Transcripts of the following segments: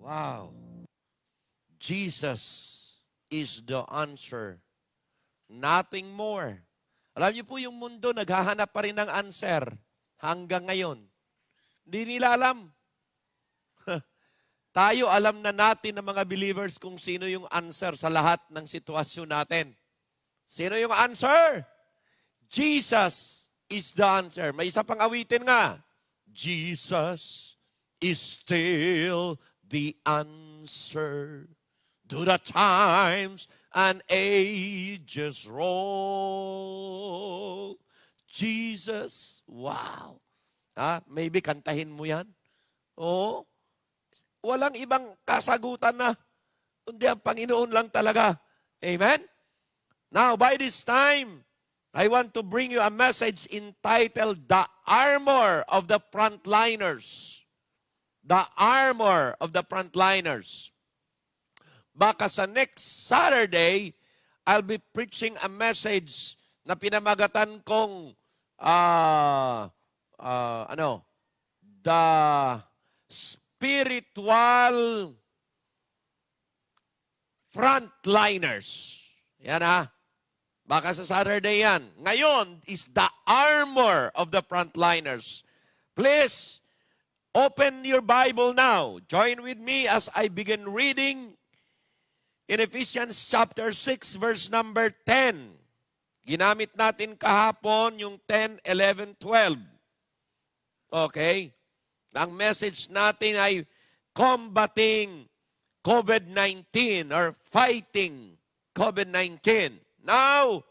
Wow. Jesus is the answer. Nothing more. Alam niyo po, yung mundo naghahanap pa rin ng answer hanggang ngayon. Hindi nila alam. Tayo alam na natin ng mga believers kung sino yung answer sa lahat ng sitwasyon natin. Sino yung answer? Jesus is the answer. May isa pang awitin nga. Jesus is still the answer to the times and ages roll. Jesus, wow. Maybe kantahin mo yan. Oo. Walang ibang kasagutan na, kundi ang Panginoon lang talaga. Amen? Now, by this time, I want to bring you a message entitled, The Armor of the Frontliners. The Armor of the Frontliners. Baka sa next Saturday, I'll be preaching a message na pinamagatan kong, the spiritual frontliners. Yan Baka sa Saturday yan. Ngayon is the armor of the frontliners. Please, open your Bible now. Join with me as I begin reading in Ephesians chapter 6, verse number 10. Ginamit natin kahapon yung 10, 11, 12. Okay? Ang message natin ay combating COVID-19 or fighting COVID-19. Now,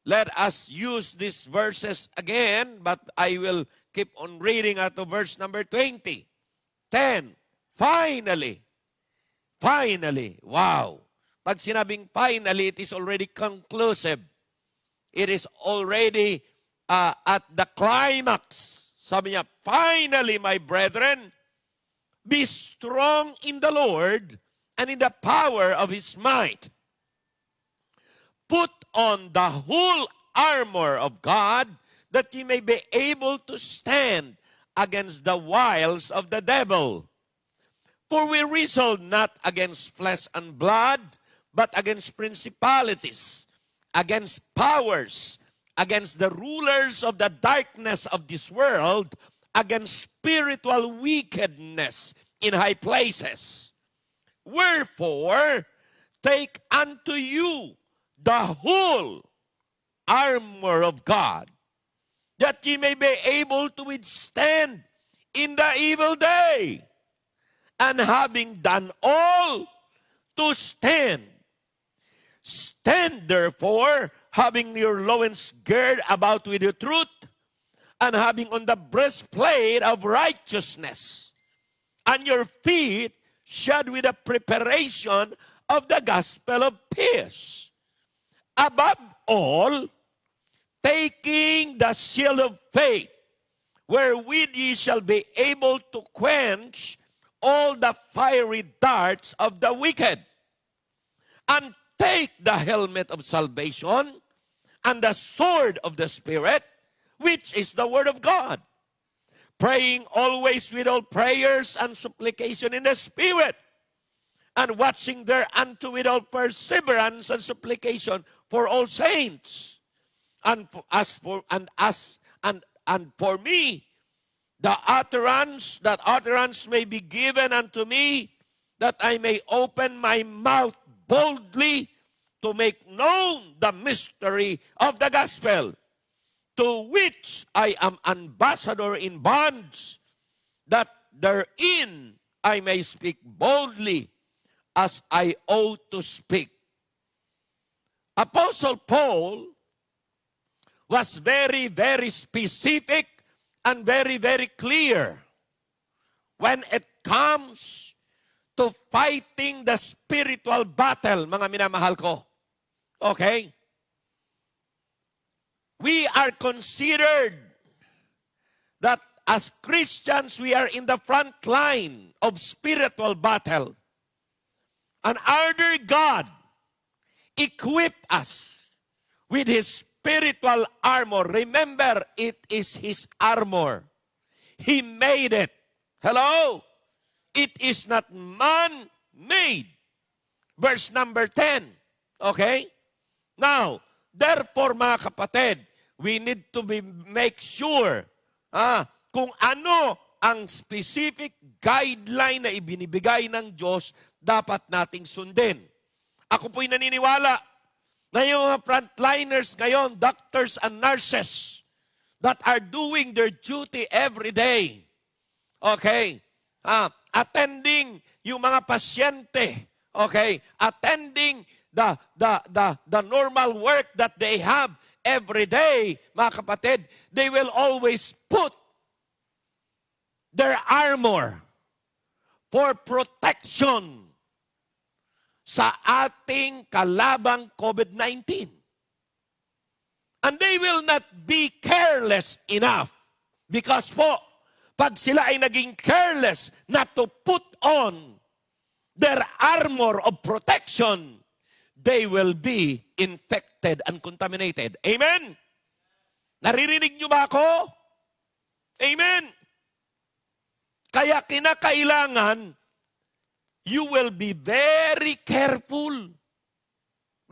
let us use these verses again, but I will keep on reading at to verse number 20. 10. Finally. Wow. Pag sinabing finally, it is already conclusive. It is already at the climax. Sabi niya, finally, my brethren, be strong in the Lord and in the power of His might. Put on the whole armor of God that ye may be able to stand against the wiles of the devil. For we wrestle not against flesh and blood, but against principalities, against powers, against the rulers of the darkness of this world, against spiritual wickedness in high places. Wherefore, take unto you the whole armor of God, that ye may be able to withstand in the evil day, and having done all, to stand. Stand therefore, having your loins girded about with the truth, and having on the breastplate of righteousness, and your feet shod with the preparation of the gospel of peace. Above all, taking the shield of faith, wherewith ye shall be able to quench all the fiery darts of the wicked, and take the helmet of salvation and the sword of the Spirit, which is the word of God, praying always with all prayers and supplication in the Spirit, and watching thereunto with all perseverance and supplication for all saints, and for me, that utterance may be given unto me, that I may open my mouth boldly to make known the mystery of the gospel, to which I am ambassador in bonds, that therein I may speak boldly as I ought to speak. Apostle Paul was very, very specific and very, very clear when it comes to fighting the spiritual battle, mga minamahal ko. Okay? We are considered that as Christians, we are in the front line of spiritual battle. And our God equipped us with His spiritual armor. Remember, it is His armor. He made it. Hello? It is not man-made. Verse number 10. Okay? Now, therefore mga kapatid, we need to make sure kung ano ang specific guideline na ibinibigay ng Diyos, dapat nating sundin. Ako po'y naniniwala na yung mga frontliners ngayon, doctors and nurses, that are doing their duty every day. Okay? Attending yung mga pasyente. Okay? Attending the normal work that they have every day, mga kapatid, they will always put their armor for protection sa ating kalabang COVID-19. And they will not be careless enough because po, pag sila ay naging careless not to put on their armor of protection, they will be infected and contaminated. Amen? Naririnig niyo ba ako? Amen? Kaya kinakailangan, you will be very careful.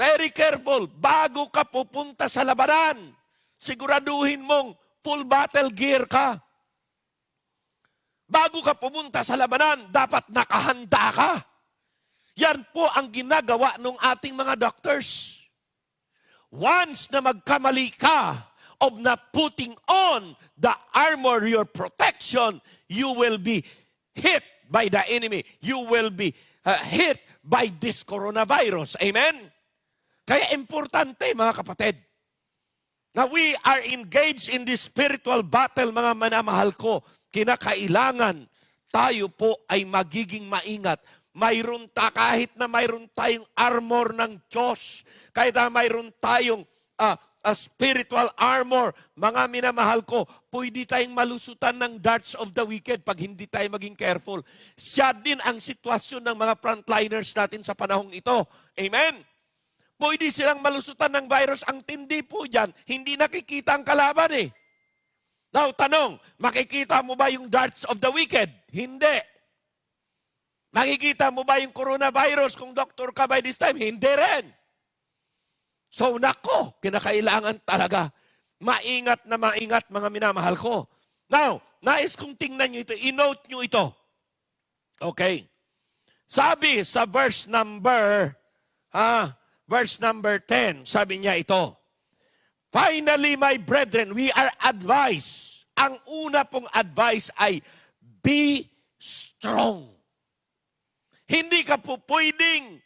Very careful. Bago ka pupunta sa labanan, siguraduhin mong full battle gear ka. Bago ka pumunta sa labanan, dapat nakahanda ka. Yan po ang ginagawa ng ating mga doctors. Once na magkamali ka of not putting on the armor, your protection, you will be hit by the enemy. You will be hit by this coronavirus. Amen? Kaya importante, mga kapatid, na we are engaged in this spiritual battle, mga manamahal ko. Kinakailangan tayo po ay magiging maingat. Kahit na mayroon tayong armor ng Diyos, kahit na mayroon tayong spiritual armor, mga minamahal ko, pwede tayong malusutan ng darts of the wicked pag hindi tayo maging careful. Siya din ang sitwasyon ng mga frontliners natin sa panahong ito. Amen? Pwede silang malusutan ng virus. Ang tindi po dyan, hindi nakikita ang kalaban eh. Now, tanong, makikita mo ba yung darts of the wicked? Hindi. Makikita mo ba yung coronavirus kung doktor ka by this time? Hindi rin. So, nako, kinakailangan talaga maingat na maingat, mga minamahal ko. Now, nais kong tingnan nyo ito. I-note nyo ito. Okay. Sabi sa verse number 10, sabi niya ito, finally, my brethren, we are advised. Ang una pong advice ay, be strong. Hindi ka po pwedeng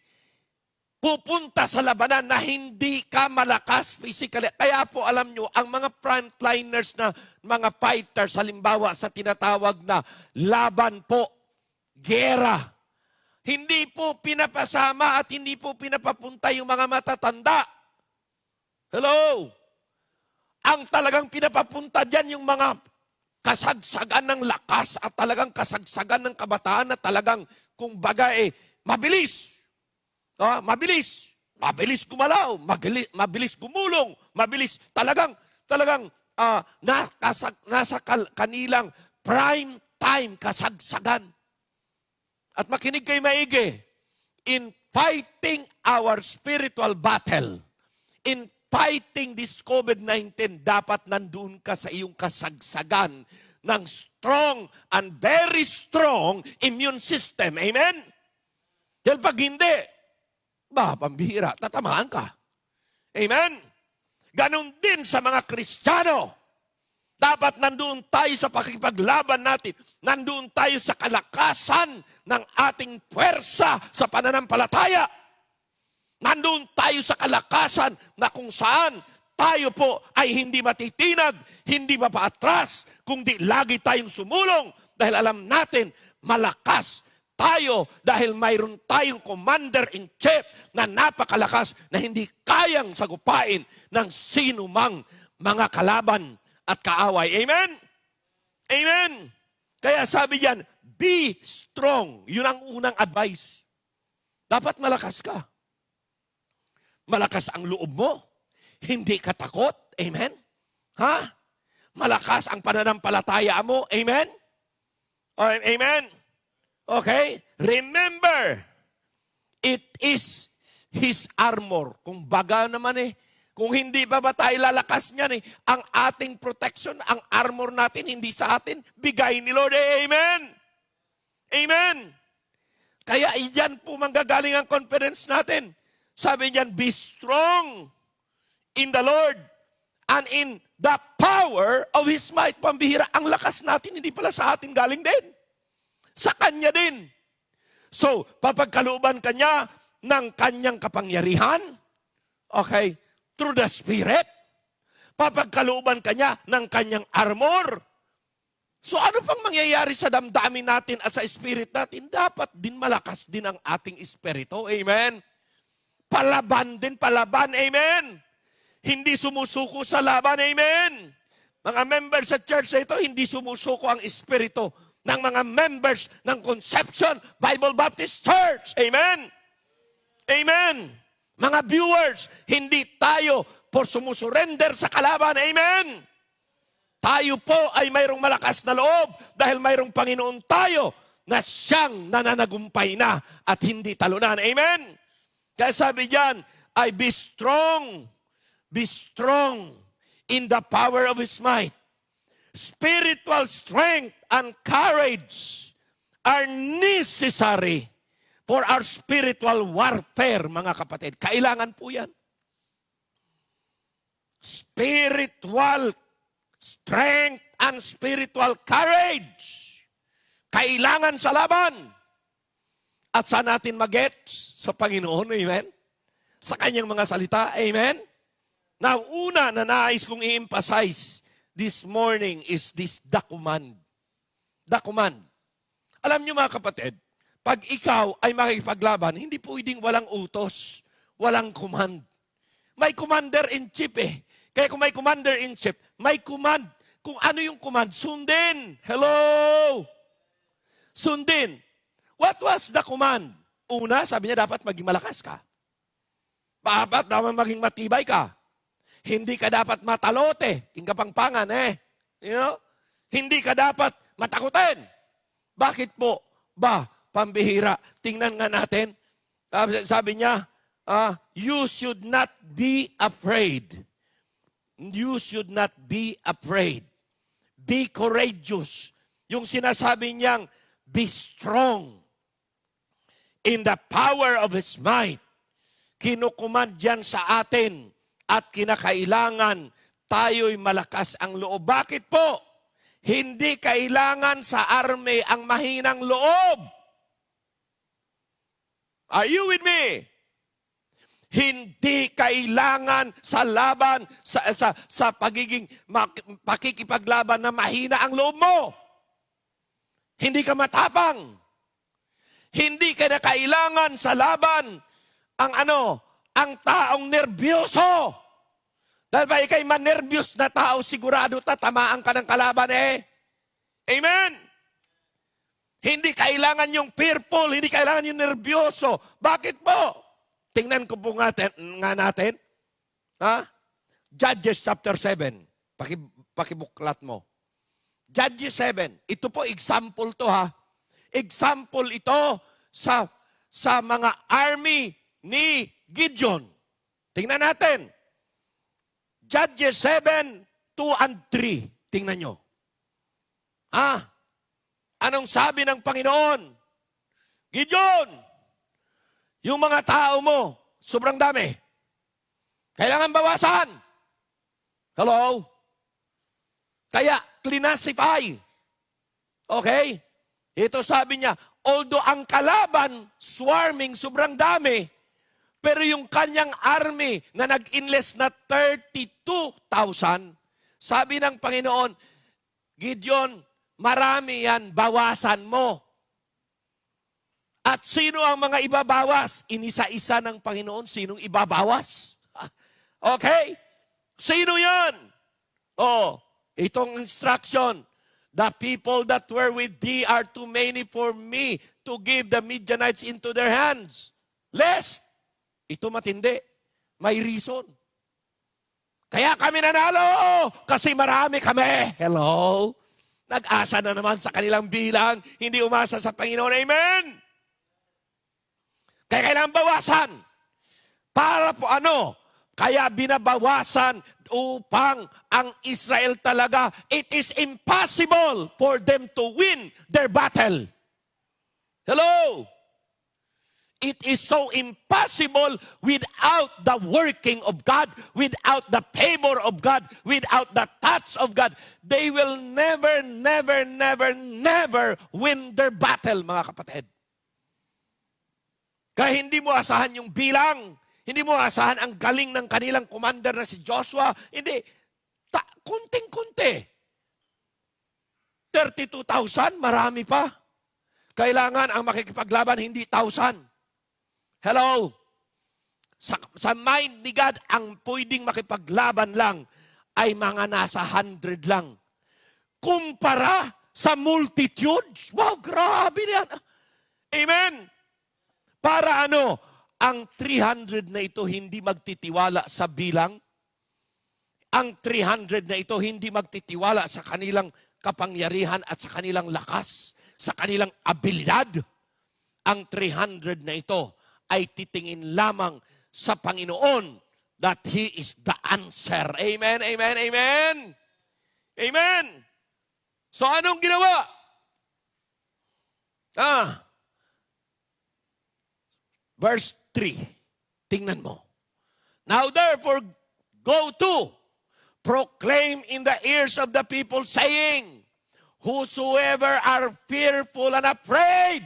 pupunta sa labanan na hindi ka malakas physically. Kaya po alam nyo, ang mga frontliners na mga fighters, halimbawa sa tinatawag na laban po, gera, hindi po pinapasama at hindi po pinapapunta yung mga matatanda. Hello? Ang talagang pinapapunta dyan yung mga kasagsagan ng lakas at talagang kasagsagan ng kabataan na talagang, kung baga mabilis. Mabilis. Mabilis gumalaw. Mabilis gumulong. Mabilis. Talagang nasa kanilang prime time kasagsagan. At makinig kayo maigi. In fighting our spiritual battle, in fighting this COVID-19, dapat nandun ka sa iyong kasagsagan ng strong and very strong immune system. Amen? Dahil pag hindi, pambihira, tatamaan ka. Amen? Ganon din sa mga Kristiyano. Dapat nandoon tayo sa pakipaglaban natin. Nandoon tayo sa kalakasan ng ating puwersa sa pananampalataya. Nandoon tayo sa kalakasan na kung saan tayo po ay hindi matitinag, hindi mapaatras, kundi lagi tayong sumulong dahil alam natin malakas tayo dahil mayroon tayong commander-in-chief na napakalakas na hindi kayang sagupain ng sino mang mga kalaban at kaaway. Amen? Amen? Kaya sabi diyan, be strong. Yun ang unang advice. Dapat malakas ka. Malakas ang loob mo. Hindi ka takot. Amen? Malakas ang pananampalataya mo. Amen? Amen? Okay? Remember, it is His armor. Kung baga naman kung hindi ba tayo lalakas niyan ang ating protection, ang armor natin, hindi sa atin, bigay ni Lord. Amen? Amen? Kaya iyan po manggagaling ang confidence natin. Sabi niyan, be strong in the Lord and in the power of His might. Pambihira, ang lakas natin, hindi pala sa atin galing din. Sa Kanya din. So, papagkalooban Kanya ng Kanyang kapangyarihan, okay, through the Spirit, papagkalooban Kanya ng Kanyang armor. So ano pang mangyayari sa damdamin natin at sa spirit natin? Dapat din malakas din ang ating espiritu. Amen? Palaban din, palaban. Amen? Hindi sumusuko sa laban. Amen? Mga members sa church na ito, hindi sumusuko ang espiritu ng mga members ng Conception Bible Baptist Church. Amen? Amen? Mga viewers, hindi tayo por sumusurrender sa kalaban. Amen? Tayo po ay mayroong malakas na loob dahil mayroong Panginoon tayo na siyang nananagumpay na at hindi talunan. Amen? Kaya sabi diyan, ay be strong in the power of His might. Spiritual strength and courage are necessary for our spiritual warfare, mga kapatid. Kailangan po yan. Spiritual strength and spiritual courage. Kailangan sa laban. At saan natin mag-gets? Sa Panginoon, amen? Sa Kanyang mga salita, amen? Now, una na nais kong i-emphasize this morning is the command. The command. Alam niyo mga kapatid, pag ikaw ay makikipaglaban, hindi pwedeng walang utos, walang command. May commander-in-chief Kaya kung may commander-in-chief, may command. Kung ano yung command, sundin. Hello? Sundin. What was the command? Una, sabi niya, dapat maging malakas ka. Dapat maging matibay ka. Hindi ka dapat matalote. Kingkapangpangan You know? Hindi ka dapat matakutin. Bakit po? Pambihira. Tingnan nga natin. Sabi niya, you should not be afraid. You should not be afraid. Be courageous. Yung sinasabi niyang, be strong in the power of His might. Kinukumand yan sa atin at kinakailangan tayo'y malakas ang loob. Bakit po? Hindi kailangan sa army ang mahinang loob. Are you with me? Hindi kailangan sa laban, sa pakikipaglaban na mahina ang loob mo. Hindi ka matapang. Hindi ka na kailangan sa laban ang taong nerbyoso. Dahil ba ikay manerbyos na tao, sigurado tatamaan ka ng kalaban Amen? Hindi kailangan yung fearful, hindi kailangan yung nerbyoso. Bakit po? Tingnan ko po nga natin. Judges chapter 7. Pakibuklat mo. Judges 7. Ito po, example to Example ito sa mga army ni Gideon. Tingnan natin. Judges 7, 2 and 3. Tingnan nyo. Anong sabi ng Panginoon? Gideon, yung mga tao mo, sobrang dami. Kailangan bawasan. Hello? Kaya, classify. Okay? Ito sabi niya, although ang kalaban, swarming, sobrang dami, pero yung kanyang army na nag-enlist na 32,000, sabi ng Panginoon, Gideon, marami yan, bawasan mo. At sino ang mga ibabawas? Inisa-isa ng Panginoon, sinong ibabawas? Okay? Sino yan? Itong instruction, the people that were with thee are too many for me to give the Midianites into their hands. Lest, ito matindi, may reason. Kaya kami nanalo, kasi marami kami. Hello? Nag-asa na naman sa kanilang bilang, hindi umasa sa Panginoon. Amen? Kaya kailangan bawasan. Para po ano? Kaya binabawasan upang ang Israel talaga, it is impossible for them to win their battle. Hello? It is so impossible without the working of God, without the favor of God, without the touch of God. They will never, never, never, never win their battle, mga kapatid. Kaya hindi mo asahan yung bilang, hindi mo asahan ang galing ng kanilang commander na si Joshua. Hindi, kunting-kunti. 32,000, marami pa. Kailangan ang makikipaglaban, hindi 1,000. Hello? Sa mind ni God, ang pwedeng makipaglaban lang ay mga nasa 100 lang. Kumpara sa multitudes, wow, grabe yan. Amen? Para ano? Ang 300 na ito hindi magtitiwala sa bilang. Ang 300 na ito hindi magtitiwala sa kanilang kapangyarihan at sa kanilang lakas, sa kanilang abilidad. Ang 300 na ito ay titingin lamang sa Panginoon that He is the answer. Amen, amen, amen. Amen. So anong ginawa? Verse 3. Tingnan mo. Now therefore, go to, proclaim in the ears of the people, saying, whosoever are fearful and afraid.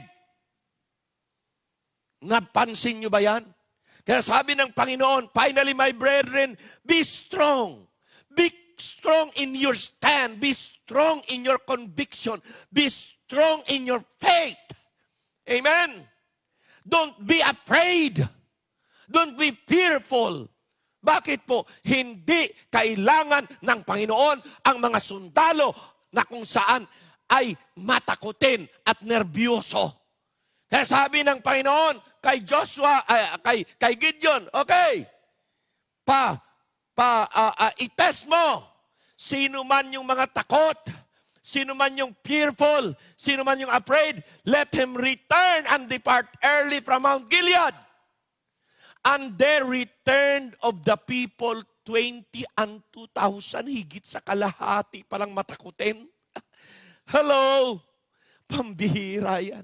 Napansin nyo ba yan? Kaya sabi ng Panginoon, finally my brethren, be strong. Be strong in your stand. Be strong in your conviction. Be strong in your faith. Amen? Don't be afraid. Don't be fearful. Bakit po? Hindi kailangan ng Panginoon ang mga sundalo na kung saan ay matakutin at nervyoso. Kaya sabi ng Panginoon, kay Joshua, kay Gideon, okay, itest mo. Sino man yung mga takot, sino man yung fearful, sino man yung afraid, let him return and depart early from Mount Gilead. And there returned of the people 20 and 2,000, higit sa kalahati palang matakutin. Hello, pambihira yan.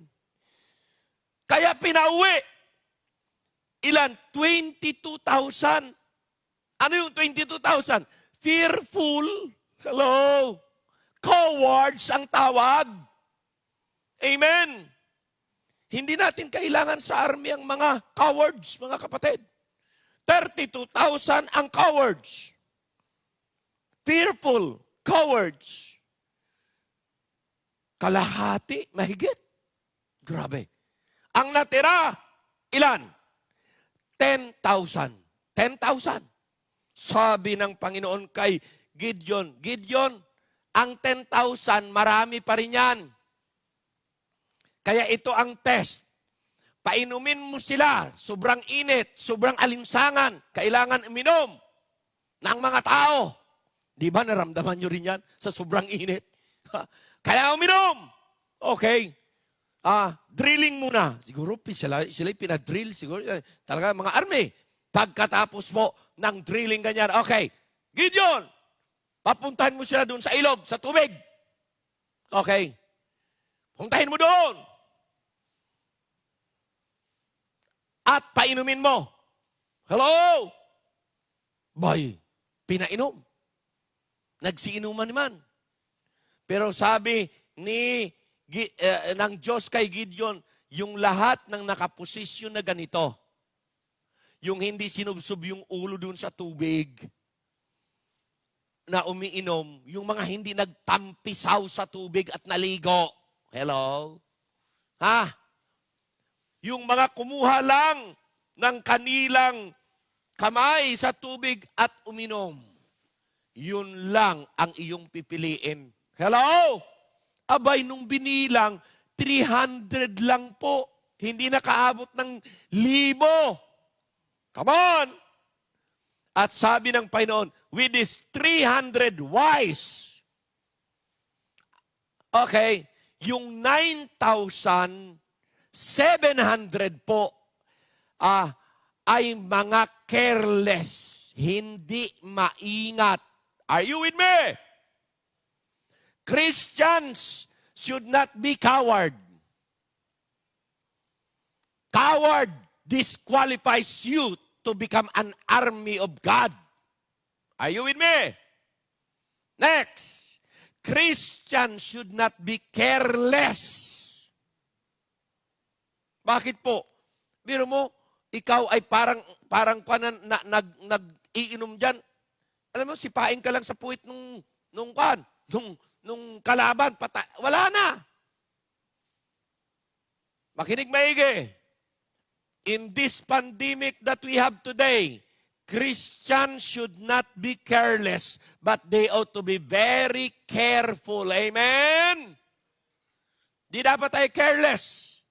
Kaya pinauwi. Ilan? 22,000. Ano yung 22,000? Fearful. Hello. Cowards ang tawag. Amen. Hindi natin kailangan sa army ang mga cowards, mga kapatid. 32,000 ang cowards. Fearful. Cowards. Kalahati. Mahigit. Grabe. Ang natira, ilan? 10,000. 10,000. Sabi ng Panginoon kay Gideon, Gideon, ang 10,000, marami pa rin yan. Kaya ito ang test. Painumin mo sila, sobrang init, sobrang alinsangan, kailangan uminom ng mga tao. Di ba naramdaman nyo rin yan sa sobrang init? Kaya uminom. Okay. Drilling muna. Siguro sila pinadrill. Siguro talaga mga army. Pagkatapos mo ng drilling ganyan, okay, Gideon, papuntahin mo sila doon sa ilog, sa tubig. Okay. Puntahin mo doon. At painumin mo. Hello? Bay, pinainom. Nagsiinuman naman. Pero sabi ng Diyos kay Gideon, yung lahat ng nakaposisyon na ganito, yung hindi sinubsob yung ulo dun sa tubig na umiinom, yung mga hindi nagtampisaw sa tubig at naligo. Hello? Yung mga kumuha lang ng kanilang kamay sa tubig at uminom, yun lang ang iyong pipiliin. Hello? Abay, nung binilang, 300 lang po. Hindi nakaabot ng 1,000. Come on! At sabi ng Panginoon, with this 300 wise, Okay, yung 9,700 po ay mga careless, hindi maingat. Are you with me? Christians should not be coward. Coward disqualifies you to become an army of God. Are you with me? Next, Christians should not be careless. Bakit po? Biro mo, ikaw ay parang nag-iinom dyan. Alam mo, sipain ka lang sa puwit nung kalaban, wala na. Makinig maigi. In this pandemic that we have today, Christians should not be careless, but they ought to be very careful. Amen? Di dapat tayo careless.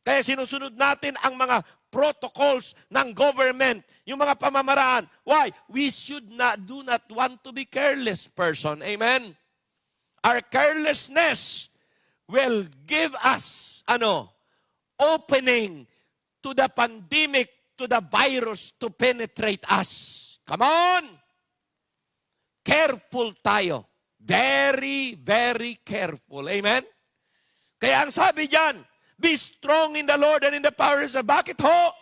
Kaya sinusunod natin ang mga protocols ng government, yung mga pamamaraan. Why? We do not want to be careless person. Amen? Our carelessness will give us, opening to the pandemic, to the virus to penetrate us. Come on! Careful tayo. Very, very careful. Amen? Kaya ang sabi diyan, be strong in the Lord and in the power of His. Bakit ho?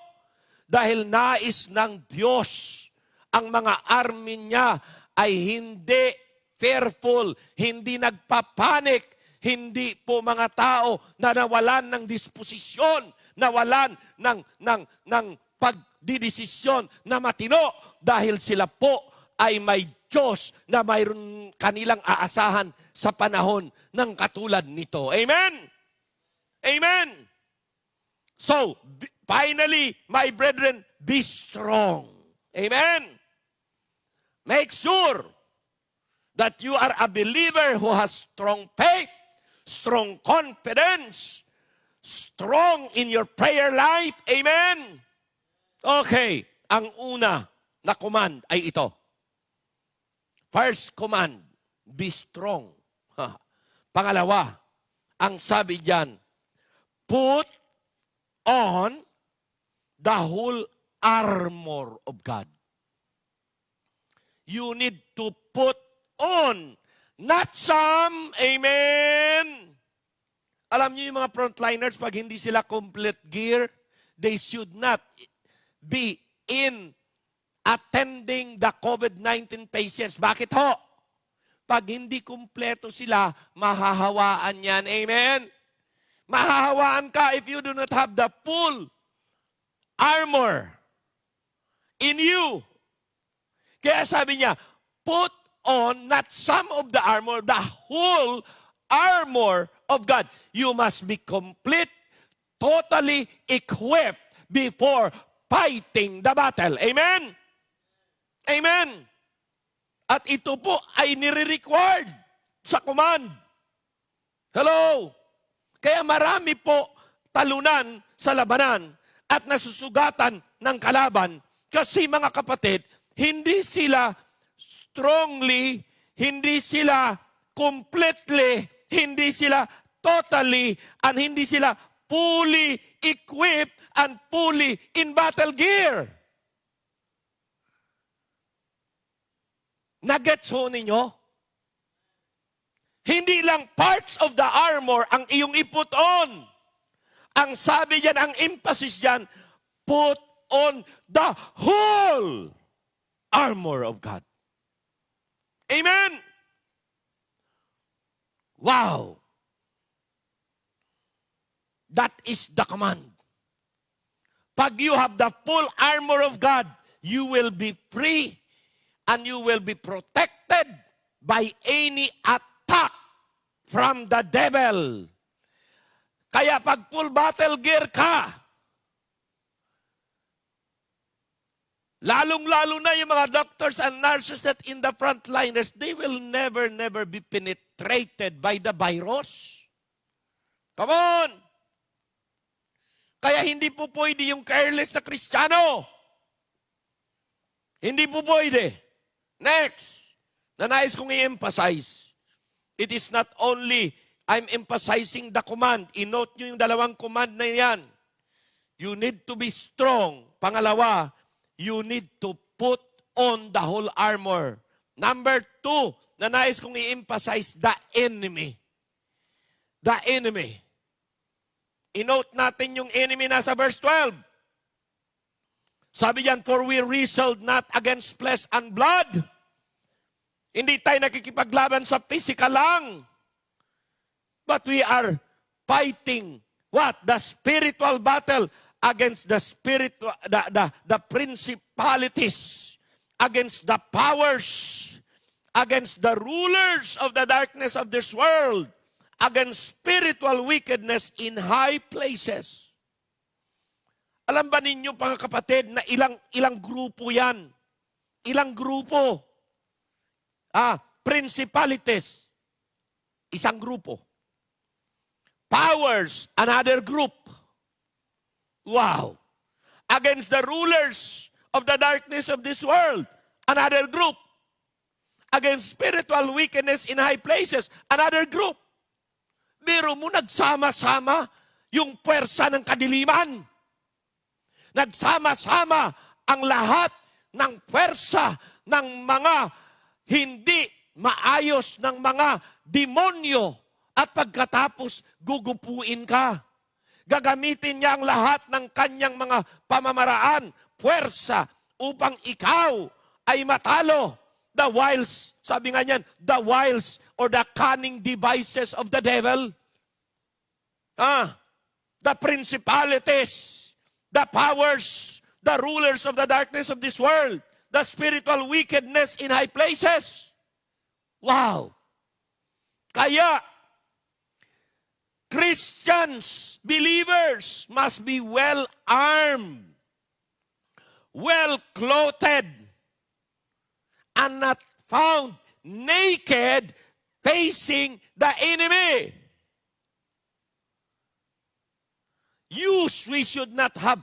Dahil nais ng Diyos ang mga army niya ay hindi fearful, hindi nagpapanik, hindi po mga tao na nawalan ng disposisyon, nawalan ng pagdidesisyon na matino dahil sila po ay may Diyos na mayroon kanilang aasahan sa panahon ng katulad nito. Amen? Amen? So, finally, my brethren, be strong. Amen? Make sure that you are a believer who has strong faith, strong confidence, strong in your prayer life. Amen? Okay, ang una na command ay ito. First command, be strong. Pangalawa, ang sabi diyan, put on the whole armor of God. You need to put on, not some. Amen? Alam niyo yung mga frontliners, pag hindi sila complete gear, they should not be in attending the COVID-19 patients. Bakit ho? Pag hindi kumpleto sila, mahahawaan yan. Amen? Mahahawaan ka if you do not have the full armor in you. Kaya sabi niya, put on not some of the armor, the whole armor of God. You must be complete, totally equipped before fighting the battle. Amen? Amen? At ito po ay nire-required sa command. Hello? Kaya marami po talunan sa labanan at nasusugatan ng kalaban kasi mga kapatid, hindi sila strongly, hindi sila completely, hindi sila totally, and hindi sila fully equipped and fully in battle gear. Nagets ho ninyo? Hindi lang parts of the armor ang iyong iput on. Ang sabi diyan, ang emphasis diyan, put on the whole armor of God. Amen? Wow! That is the command. Pag you have the full armor of God, you will be free and you will be protected by any attack from the devil. Kaya pag full battle gear ka, lalong-lalo na yung mga doctors and nurses that in the frontliners, they will never be penetrated by the virus. Come on! Kaya hindi po pwede yung careless na Kristiyano. Hindi po pwede. Next, na nais kong i-emphasize, it is not only I'm emphasizing the command. I-note nyo yung dalawang command na yan. You need to be strong. Pangalawa, you need to put on the whole armor. Number 2, na nais kong i-emphasize, the enemy. The enemy. I-note natin yung enemy nasa verse 12. Sabi yan, for we wrestled not against flesh and blood. Hindi tayo nakikipaglaban sa physical lang. But we are fighting what? The spiritual battle against the the principalities, against the powers, against the rulers of the darkness of this world, against spiritual wickedness in high places. Alam ba ninyo, mga kapatid, na ilang grupo yan? Ilang grupo? Principalities, isang grupo. Powers, another group. Wow. Against the rulers of the darkness of this world, another group. Against spiritual wickedness in high places, another group. Biro mo, nagsama-sama yung puwersa ng kadiliman. Nagsama-sama ang lahat ng puwersa ng mga hindi maayos, ng mga demonyo. At pagkatapos, gugupuin ka. Gagamitin niya ang lahat ng kanyang mga pamamaraan, puwersa, upang ikaw ay matalo. The wiles, sabi nga niyan, the wiles or the cunning devices of the devil. The principalities, the powers, the rulers of the darkness of this world, the spiritual wickedness in high places. Wow! Kaya, Christians, believers, must be well-armed, well-clothed, and not found naked facing the enemy. We should not have,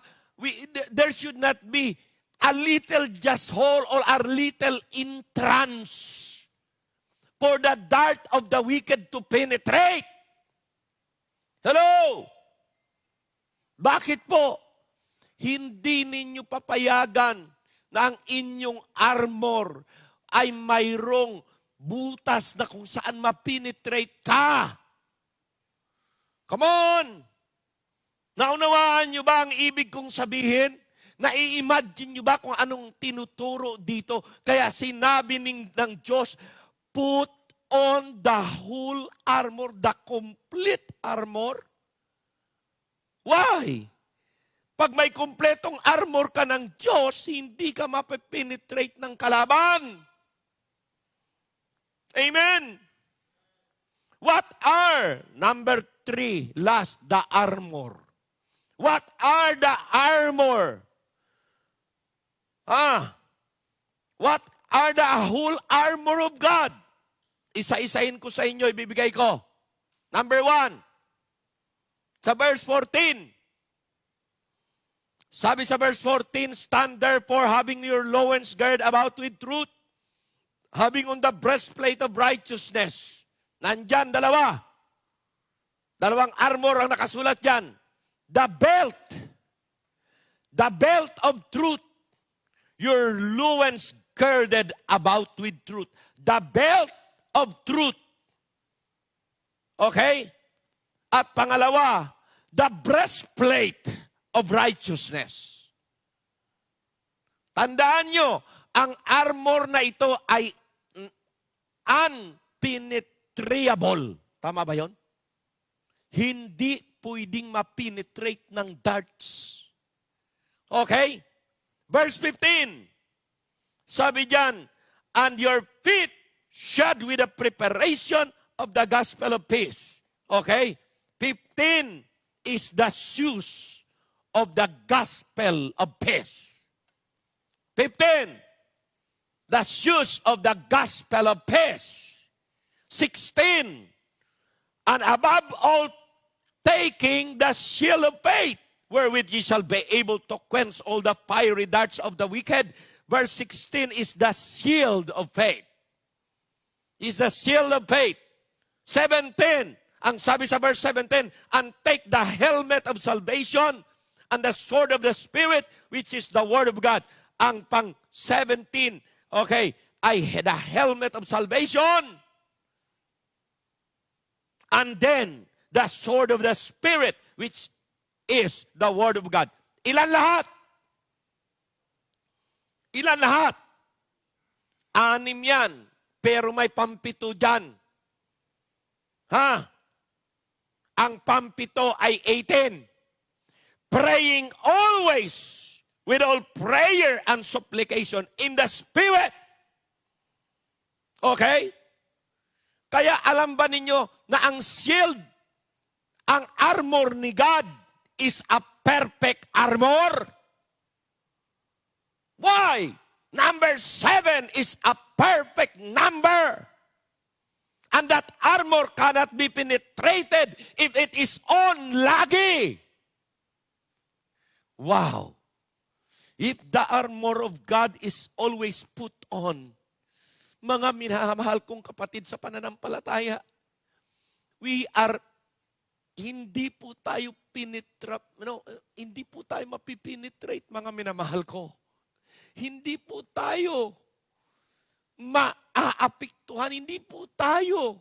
there should not be a little just hole or a little entrance for the dart of the wicked to penetrate. Hello? Bakit po? Hindi ninyo papayagan na ang inyong armor ay mayroong butas na kung saan mapenetrate ka. Come on! Naunawaan nyo ba ang ibig kong sabihin? Nai-imagine nyo ba kung anong tinuturo dito? Kaya sinabi ng Diyos, put on the whole armor, the complete armor. Why? Pag may kumpletong armor ka ng Diyos, hindi ka mapepenetrate ng kalaban. Amen. What are, number 3, last, the armor. What are the armor? What are the whole armor of God? Isa-isahin ko sa inyo, ibibigay ko. Number 1, sa verse 14. Sabi sa verse 14, stand therefore, having your loins girded about with truth, having on the breastplate of righteousness. Nandyan, dalawang armor ang nakasulat dyan. The belt of truth, your loins girded about with truth. The belt of truth. Okay? At pangalawa, the breastplate of righteousness. Tandaan nyo, ang armor na ito ay unpenetrable. Tama ba yon? Hindi pwedeng mapenetrate ng darts. Okay? Verse 15. Sabi diyan, and your feet shod with the preparation of the gospel of peace. Okay? 15 is the shoes of the gospel of peace. 15, the shoes of the gospel of peace. 16, and above all, taking the shield of faith, wherewith ye shall be able to quench all the fiery darts of the wicked. Verse 16 is the shield of faith. Is the shield of faith. 17, Ang sabi sa verse 17, and take the helmet of salvation and the sword of the Spirit, which is the Word of God. Ang pang 17, okay, ay the helmet of salvation. And then, the sword of the Spirit, which is the Word of God. Ilan lahat? Ilan lahat? 6 yan, pero may pampito dyan. Ha? Ang pampito ay 18. Praying always with all prayer and supplication in the Spirit. Okay? Kaya alam ba ninyo na ang shield, ang armor ni God is a perfect armor? Why? Number 7 is a perfect number. And that armor cannot be penetrated if it is on lagi. Wow. If the armor of God is always put on, mga minamahal kong kapatid sa pananampalataya, hindi po tayo hindi po tayo mapipenetrate, mga minamahal ko. Hindi po tayo maaapektuhan, hindi po tayo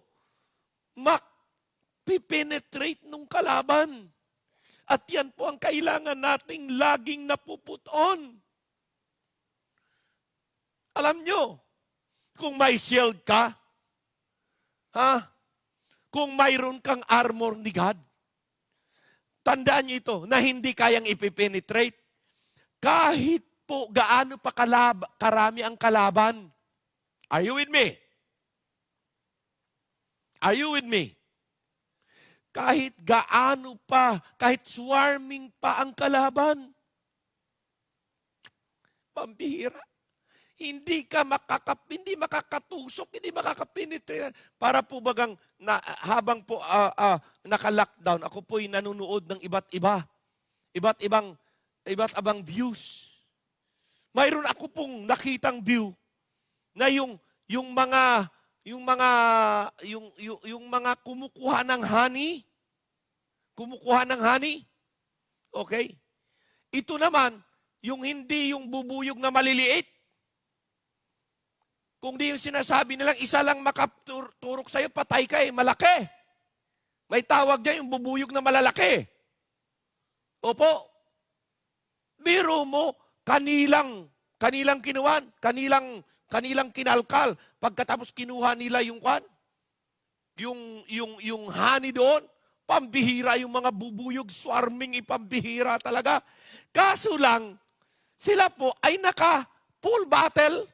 mapipenetrate nung kalaban. At yan po ang kailangan nating laging napuput on. Alam nyo, kung may shield ka, kung mayroon kang armor ni God, tandaan nyo ito, na hindi kayang ipipenetrate. Kahit po gaano pa karami ang kalaban. Are you with me? Are you with me? Kahit gaano pa, kahit swarming pa ang kalaban, pambihira. Hindi makakatusok, hindi makakapenetrate. Para po bagang habang po naka-lockdown, ako po'y nanonood ng iba't ibang views. Mayroon ako pong nakitang view na yung mga kumukuha ng honey, okay? Ito naman, hindi yung bubuyog na maliliit. Kung di yung sinasabi nilang isa lang makaturok sa'yo, patay ka malaki. May tawag dyan yung bubuyog na malalaki. Opo. Biro mo, kanilang kinuwan, kanilang kinalkal. Pagkatapos kinuha nila yung honey doon, pambihira yung mga bubuyog, swarming, ipambihira talaga. Kaso lang, sila po ay naka-full battle.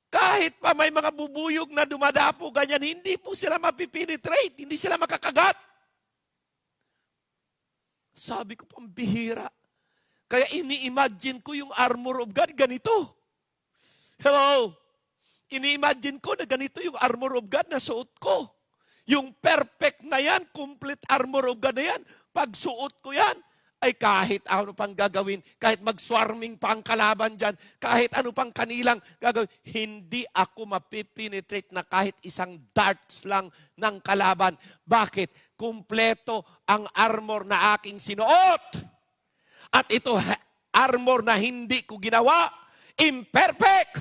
Kahit pa may mga bubuyog na dumadapo, ganyan, hindi po sila mapipenetrate, hindi sila makakagat. Sabi ko, pambihira. Kaya ini-imagine ko yung armor of God ganito. Hello? Ini-imagine ko na ganito yung armor of God na suot ko. Yung perfect na yan, complete armor of God na yan, pag suot ko yan, ay kahit ano pang gagawin, kahit mag-swarming pa ang kalaban dyan, kahit ano pang kanilang gagawin, hindi ako mapipenetrate na kahit isang darts lang ng kalaban. Bakit? Kumpleto ang armor na aking sinuot. At ito, armor na hindi ko ginawa, imperfect.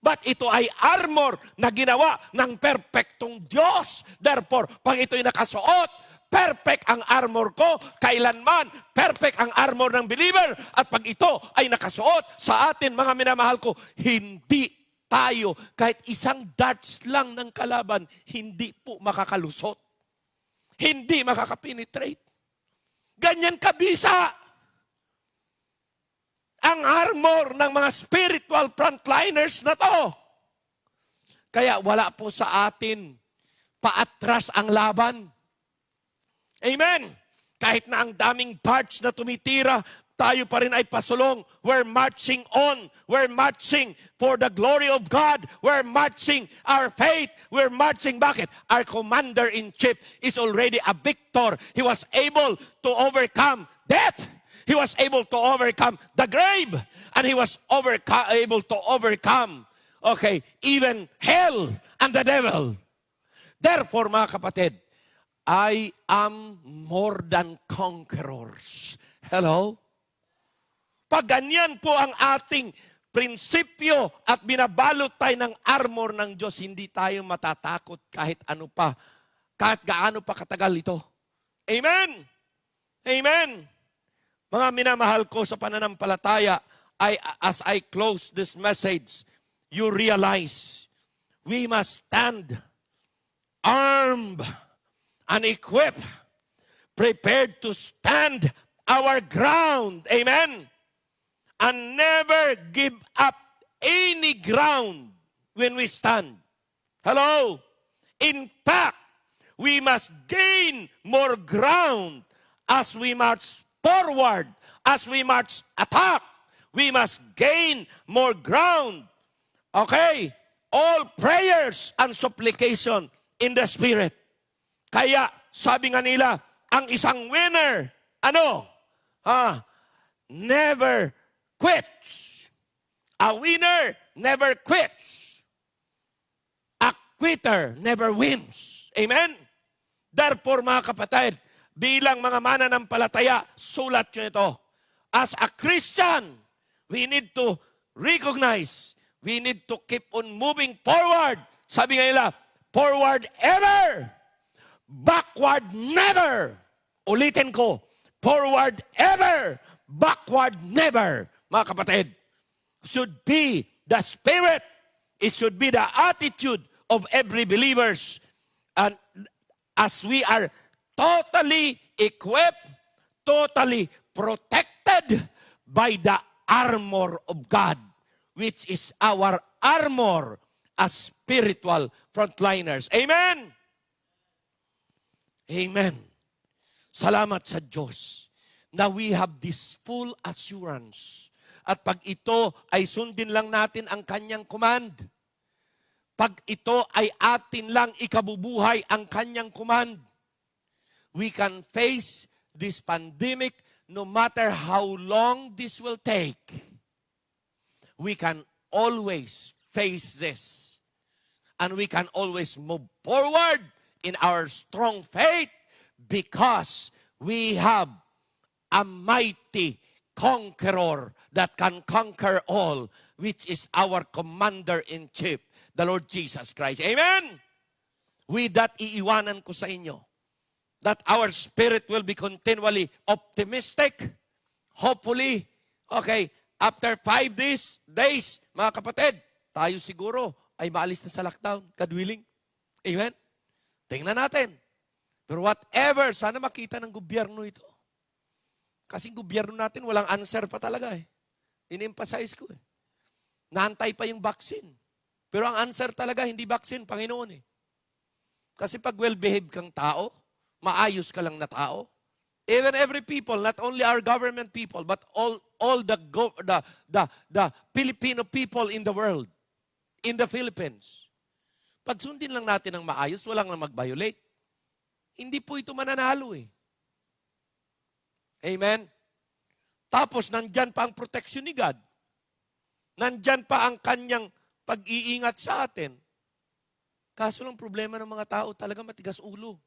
But ito ay armor na ginawa ng perfectong Diyos. Therefore, pag ito'y nakasuot, perfect ang armor ko, kailanman, perfect ang armor ng believer. At pag ito ay nakasuot sa atin, mga minamahal ko, hindi tayo, kahit isang darts lang ng kalaban, hindi po makakalusot. Hindi makakapenetrate. Ganyan kabisa ang armor ng mga spiritual frontliners na to. Kaya wala po sa atin paatras ang laban. Amen. Kahit na ang daming darts na tumitira, tayo pa rin ay pasulong. We're marching on. We're marching for the glory of God. We're marching our faith. We're marching. Bakit? Our commander-in-chief is already a victor. He was able to overcome death. He was able to overcome the grave. And he was able to overcome, even hell and the devil. Therefore, mga kapatid, I am more than conquerors. Hello? Pag ganyan po ang ating prinsipyo at binabalot tayo ng armor ng Diyos, hindi tayo matatakot kahit ano pa, kahit gaano pa katagal ito. Amen! Amen! Mga minamahal ko sa pananampalataya, as I close this message, you realize we must stand armed and equipped, prepared to stand our ground. Amen? And never give up any ground when we stand. Hello? In fact, we must gain more ground as we march forward, as we march attack. We must gain more ground. Okay? All prayers and supplication in the Spirit. Kaya, sabi nga nila, ang isang winner, never quits. A winner never quits. A quitter never wins. Amen? Therefore, mga kapatid, bilang mga mananampalataya, sulat nyo ito. As a Christian, we need to recognize, we need to keep on moving forward. Sabi nga nila, forward ever, backward never. Ulitin ko, forward ever, backward never. Mga kapatid, should be the spirit, it should be the attitude of every believers. And as we are totally equipped, totally protected by the armor of God, which is our armor as spiritual frontliners. Amen? Amen. Salamat sa Diyos na we have this full assurance. At pag ito ay sundin lang natin ang kanyang command, pag ito ay atin lang ikabubuhay ang kanyang command, we can face this pandemic no matter how long this will take. We can always face this. And we can always move forward in our strong faith because we have a mighty conqueror that can conquer all, which is our commander-in-chief, the Lord Jesus Christ. Amen? With that, iiwanan ko sa inyo that our spirit will be continually optimistic. Hopefully, okay, after 5 days, mga kapatid, tayo siguro ay maalis na sa lockdown, God willing. Amen? Tingnan natin. Pero whatever, sana makita ng gobyerno ito. Kasi gobyerno natin, walang answer pa talaga eh. In-emphasize ko eh. Naantay pa yung vaccine. Pero ang answer talaga, hindi vaccine, Panginoon eh. Kasi pag well-behaved kang tao, maayos ka lang na tao, even every people, not only our government people, but all the Filipino people in the world, in the Philippines. Pag sundin lang natin ng maayos, walang na mag-violate. Hindi po ito mananalo eh. Amen? Tapos, nandyan pa ang protection ni God. Nandyan pa ang kanyang pag-iingat sa atin. Kaso lang problema ng mga tao, talaga matigas ulo.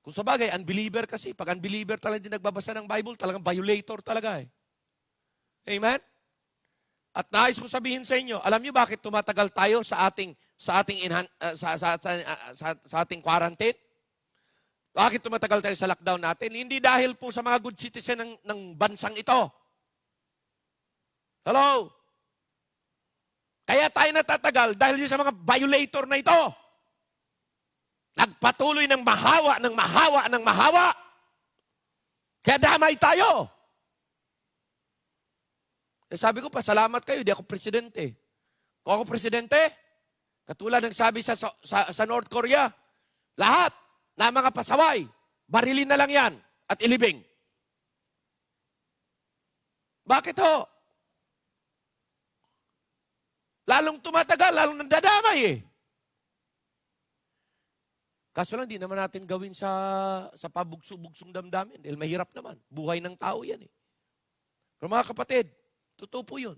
Kung sa bagay, unbeliever kasi. Pag unbeliever talaga hindi nagbabasa ng Bible, talagang violator talaga eh. Amen? At nais ko sabihin sa inyo, alam niyo bakit tumatagal tayo sa ating quarantine? Bakit tumatagal tayo sa lockdown natin? Hindi dahil po sa mga good citizen ng bansang ito. Hello? Kaya tayo natatagal dahil sa mga violator na ito. Nagpatuloy ng mahawa. Kaya damay tayo. Eh sabi ko, pasalamat kayo, di ako presidente. Kung ako presidente, katulad ng sabi sa North Korea, lahat na mga pasaway, barilin na lang yan at ilibing. Bakit ho? Lalong tumatagal, lalong nandadamay eh. Kaso lang, di naman natin gawin sa pabugso-bugsong damdamin dahil mahirap naman. Buhay ng tao yan eh. Pero mga kapatid, totoo po yun.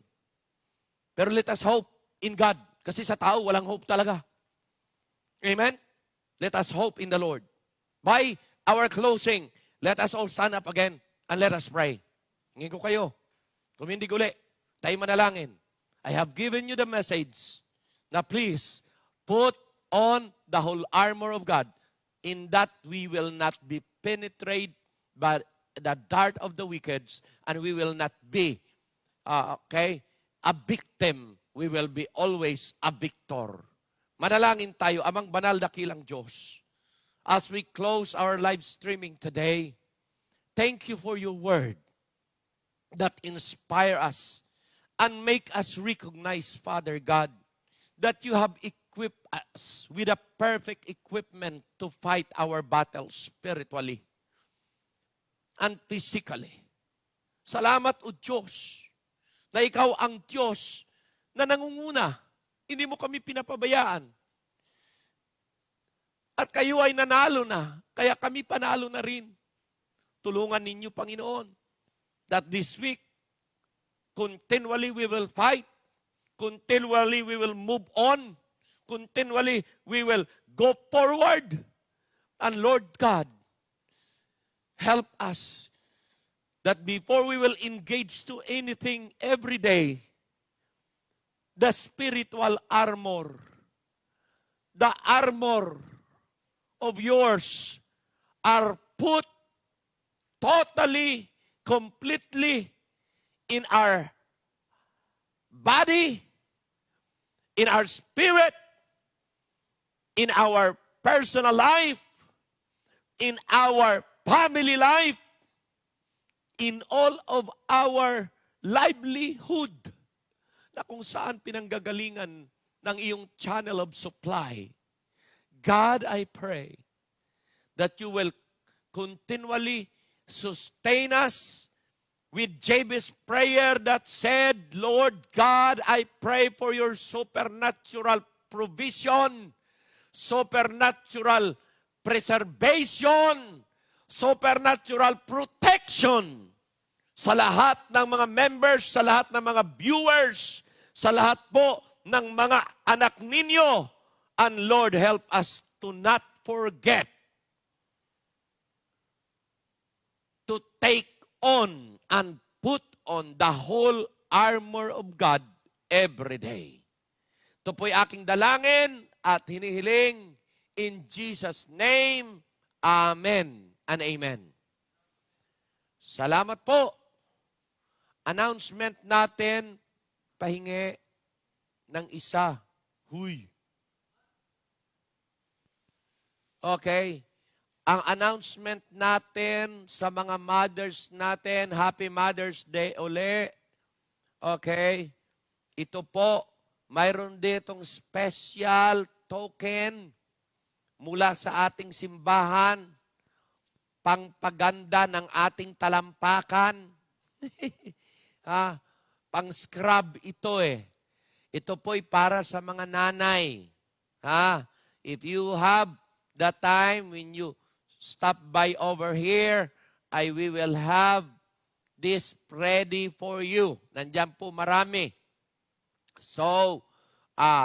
Pero let us hope in God. Kasi sa tao, walang hope talaga. Amen? Let us hope in the Lord. By our closing, let us all stand up again and let us pray. Hingin ko kayo, kumindig uli, tayo manalangin. I have given you the message na please put on the whole armor of God in that we will not be penetrated by the dart of the wicked and we will not be a victim. We will be always a victor. Manalangin tayo, amang banal dakilang Diyos. As we close our live streaming today, thank you for your word that inspire us and make us recognize, Father God, that you have equipped us with a perfect equipment to fight our battle spiritually and physically. Salamat, O Diyos, na ikaw ang Diyos na nangunguna. Hindi mo kami pinapabayaan. At kayo ay nanalo na, kaya kami panalo na rin. Tulungan ninyo, Panginoon, that this week, continually we will fight, continually we will move on, continually we will go forward. And Lord God, help us that before we will engage to anything every day, the spiritual armor, the armor of yours are put totally, completely in our body, in our spirit, in our personal life, in our family life, in all of our livelihood, na kung saan pinanggagalingan ng iyong channel of supply. God, I pray that you will continually sustain us with Jabez's prayer that said, Lord God, I pray for your supernatural provision, supernatural preservation, supernatural protection sa lahat ng mga members, sa lahat ng mga viewers, sa lahat po ng mga anak ninyo. And Lord, help us to not forget to take on and put on the whole armor of God every day. Ito po'y aking dalangin at hinihiling in Jesus' name. Amen and amen. Salamat po. Announcement natin, pahingi ng isa. Huy. Okay. Ang announcement natin sa mga mothers natin, Happy Mother's Day uli. Okay. Ito po, mayroon ditong special token mula sa ating simbahan, pangpaganda ng ating talampakan. Pang-scrub ito eh. Ito po'y para sa mga nanay. If you have the time when you stop by over here, we will have this ready for you. Nandiyan po marami. So,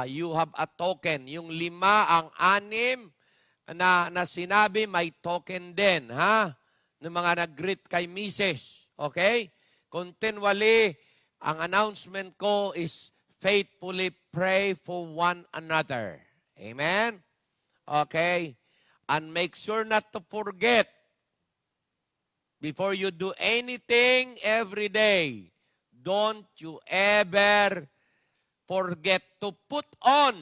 you have a token. Yung 5, ang 6 na sinabi, may token din, ng mga nag-greet kay Mrs. Okay? Continually, ang announcement ko is faithfully pray for one another. Amen? Okay? And make sure not to forget, before you do anything every day, don't you ever forget to put on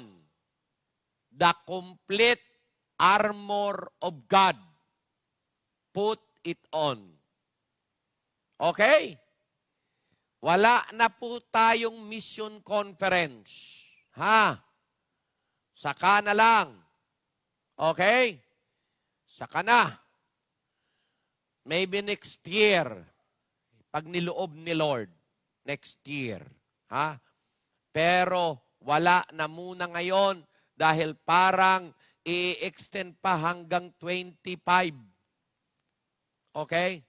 the complete armor of God. Put it on. Okay? Wala na po tayong mission conference. Saka na lang. Okay? Saka na. Maybe next year, pag niloob ni Lord, next year. Pero wala na muna ngayon dahil parang i-extend pa hanggang 25. Okay?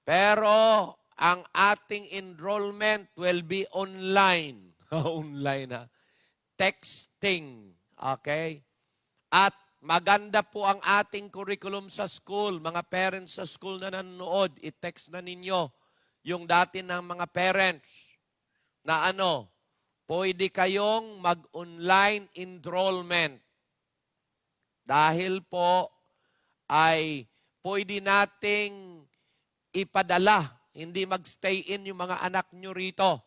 Pero ang ating enrollment will be online. Online Texting. Okay? At maganda po ang ating curriculum sa school. Mga parents sa school na nanonood, i-text na ninyo yung dati ng mga parents na pwede kayong mag-online enrollment. Dahil po ay pwede nating ipadala, hindi magstay in yung mga anak nyo rito.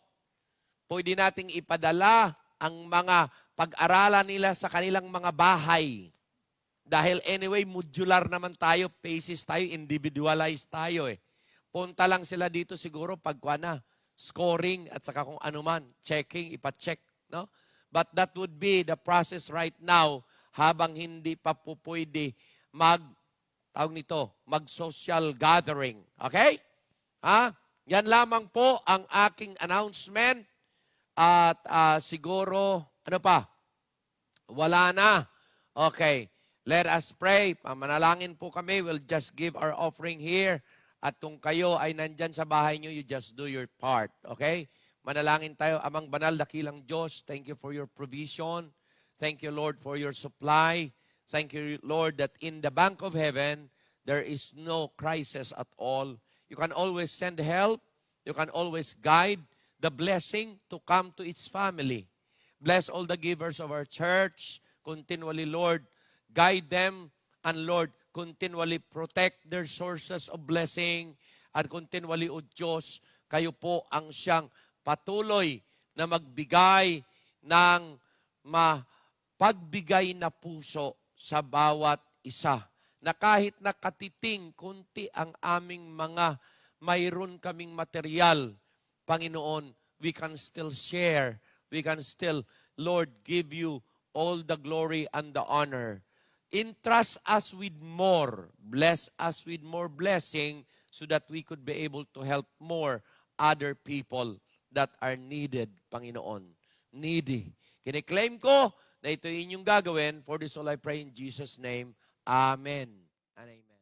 Pwede nating ipadala ang mga pag-aralan nila sa kanilang mga bahay. Dahil anyway, modular naman tayo, phases tayo, individualized tayo eh. Punta lang sila dito siguro scoring at saka kung ano man, checking, ipa-check. No? But that would be the process right now habang hindi pa po pwede mag-social gathering. Okay? Yan lamang po ang aking announcement. At siguro, wala na. Okay. Let us pray. Manalangin po kami. We'll just give our offering here. At kung kayo ay nandyan sa bahay nyo, you just do your part. Okay? Manalangin tayo. Amang banal, dakilang Diyos, thank you for your provision. Thank you, Lord, for your supply. Thank you, Lord, that in the bank of heaven, there is no crisis at all. You can always send help. You can always guide the blessing to come to its family. Bless all the givers of our church. Continually, Lord, guide them. And Lord, continually protect their sources of blessing. At continually, O Diyos, kayo po ang siyang patuloy na magbigay ng pagbigay na puso sa bawat isa. Na kahit nakatiting, kunti ang aming mayroon kaming material, Panginoon, we can still share. We can still, Lord, give you all the glory and the honor. Entrust us with more. Bless us with more blessing so that we could be able to help more other people that are needed, Panginoon. Needy. Kiniklaim ko na ito inyong gagawin. For this all I pray in Jesus' name. Amen and amen.